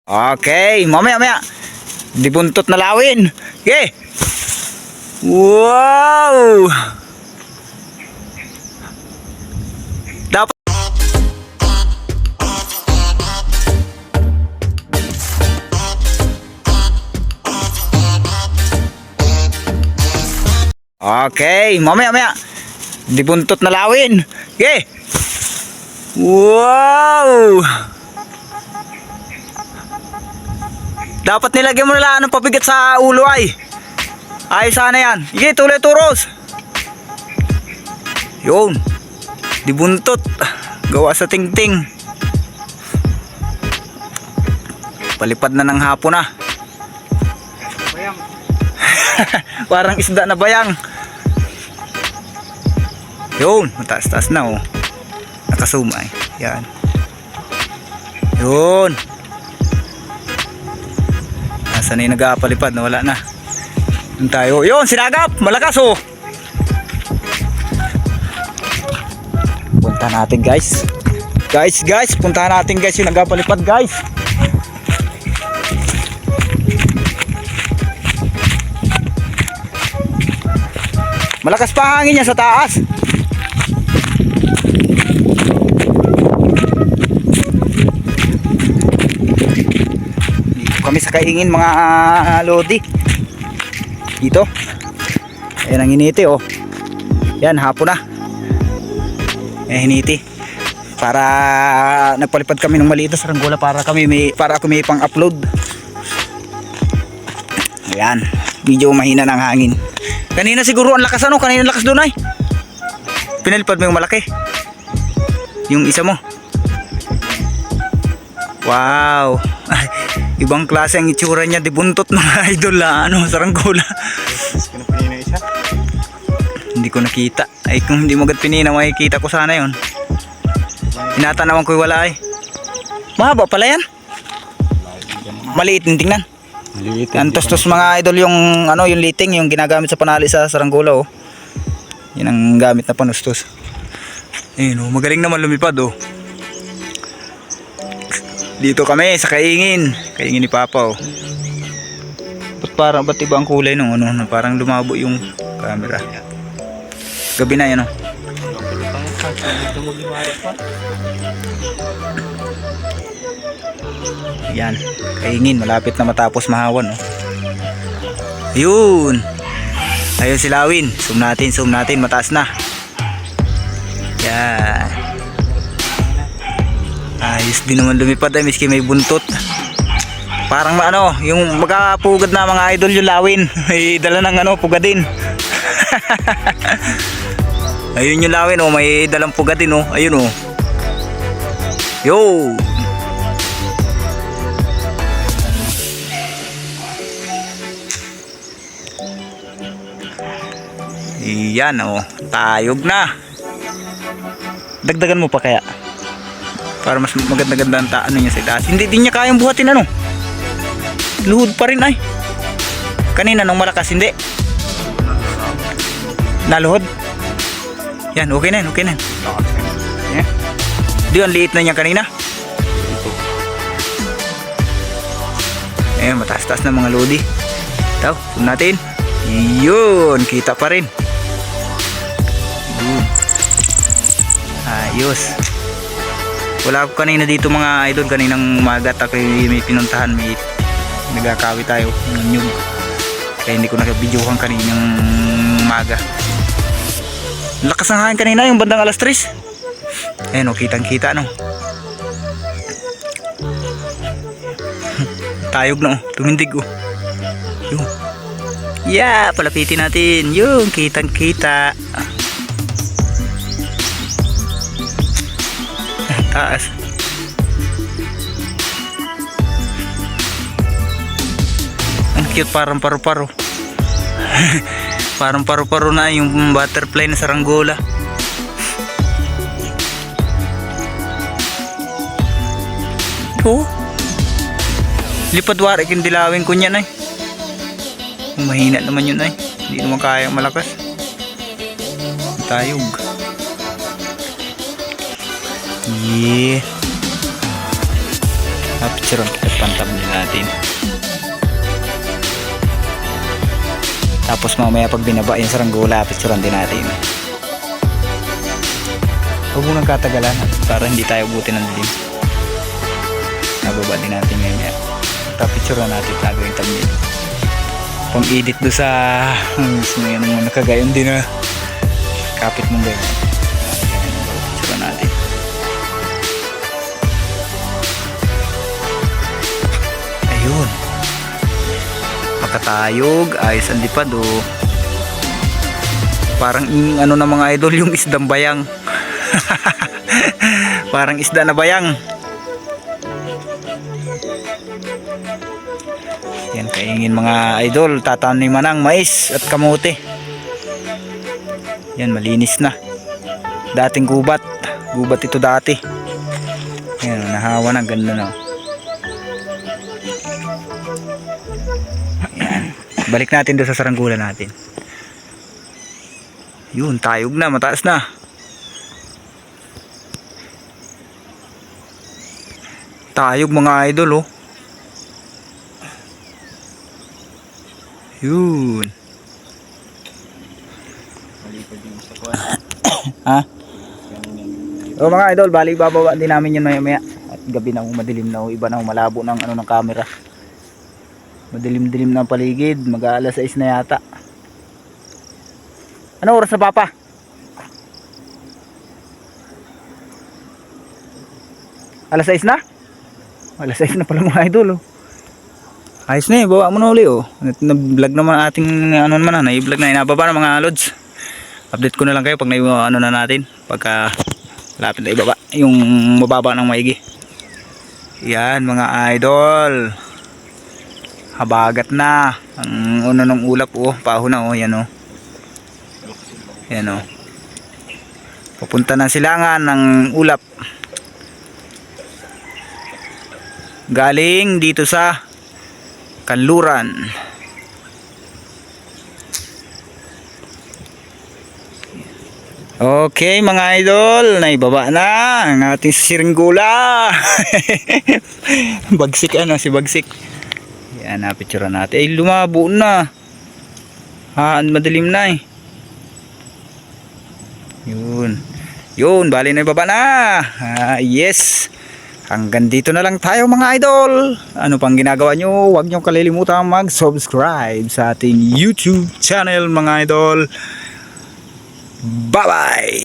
Okay, mamaya. Di buntot na lawin. Okay. Wow! Dapat okay, mamaya. Di buntot na lawin. Okay. Wow! Dapat nilagyan mo nila ng pabigat sa ulo ay. Ayos sana yan. Sige, tuloy turos. Yun. Di buntot. Gawa sa tingting. Palipad na ng hapon na. Bayang. Parang isda na bayang. Yun. Mataas-taas na oh. Nakasuma eh. Yan. Yun. Nasaan na yung nag-aapalipad? Nawala na. Yun tayo. Yun, sinagap. Malakas oh. Punta natin guys. Guys. Punta natin guys yung nag-aapalipad guys. Malakas pa hangin niya sa taas. Kami sa kaingin mga lodi dito. Ayan ang hiniti oh. Yan hapon na. Ayan hiniti. Para nagpalipad kami ng maliit na saranggola para ako may pang-upload. Ayan. Medyo mahina ng hangin. Kanina siguro ang lakas ano. Kanina lakas doon ay. Pinalipad mo yung malaki. Yung isa mo. Wow. Ibang klase ang itsura niya, di buntot mga idol la, saranggola. Isa? Hindi ko nakita. Ay kung hindi mo agad pinina, makikita ko sana yon. Tinatanawan ko wala ay. Mahaba pala yan. Maliit din tingnan. Maliit. Yan tostos mga idol yung yung liting, yung ginagamit sa panali sa saranggola oh. Yan ang gamit na panustos. Ayun oh, magaling naman lumipad oh. Dito kami sa kaingin ni Papa oh. Ba't iba ang kulay nung parang lumabo yung camera. Gabi na yan oh. Yan, kaingin malapit na matapos mahawan oh. Ayun. Ayun si Lawin. Zoom natin, mataas na. Yan. Ayos din naman lumipad ay miski may buntot. Parang yung magkapugad na mga idol yung Lawin. May dala ng pugadin. Ayun yung Lawin oh, may dalang pugadin oh. Ayun oh. Yo. Iyan oh, tayog na. Dagdagan mo pa kaya para mas maganda ang taano niya sa itaas. Hindi din niya kayang buhatin luhod pa rin ay. Kanina nung malakas hindi naluhod. Yan, okay na yan. Yeah. Di ang liit na niya kanina. Mataas-taas na mga lodi. Ito, zoom natin. Yun, kita pa rin. Ayos. Wala ako kanina dito mga idol. Kaninang umaga at may pinuntahan. May nagkakawi tayo ng nyug. Kaya hindi ko nakabidyohan kaninang umaga. Lakas ng hangin kanina yung bandang alas 3. Ayan o, kitang kita tayog na tumindig o. Yung palapitin natin. Yung kitang kita. Taas. Ang cute, parang paru-paro. Parang paru-paro na yung butterfly na saranggola. Oh. Lipad warik yung dilawin ko niyan ay. Mahina naman yun ay. Hindi naman kayang malakas. Tayog. Yeah. Picturean kita pantabli natin. Tapos mamaya pag binaba yung saranggola, picturean din natin. Huwag mo nang katagalan para hindi tayo buti ng dilim. Nababa din natin ngayon. Picturean natin tago yung thumbnail. Pang edit do sa nakagayon din na kapit mong ganyan. Picturean natin. Ayun, makatayog, ayos ang lipad oh. Parang ano na mga idol, yung isdang bayang. Parang isda na bayang. Yan, kaingin mga idol, tataniman ng mais at kamote. Yan, malinis na. Dating gubat ito dati. Yan, nahawa na, ganda na. Balik natin doon sa saranggola natin. Yun, tayog na, mataas na. Tayog mga idol oh. Yun. Ha? O mga idol, balik bababa din namin yun maya. At gabi na, madilim na, iba na, malabo ng ano ng camera. Madilim-dilim na paligid, mag-aalas 6 na yata. Ano oras na papa? Alas 6 na? Alas 6 na pala mga idol oh. Ayos na eh, bawa mo na uli oh. Na-vlog naman ating ano naman na, i-vlog na inababa na mga lods. Update ko na lang kayo pag ano na natin, pagka lapit na ibaba yung mababa ng maigi. Yan mga idol, habagat na ang uno ng ulap oh, paho na oh, yan oh. Yan oh. Papunta na silangan ng ulap. Galing dito sa Kanluran. Okay mga idol, naibaba na ang ating siringgula. Bagsik ano, si Bagsik. Yan, napicture natin. Ay, lumabo na. Madilim na eh. Yun, bali na ibaba na. Yes. Hanggang dito na lang tayo mga idol. Ano pang ginagawa nyo? Huwag nyo kalilimutan mag-subscribe sa ating YouTube channel mga idol. Bye bye.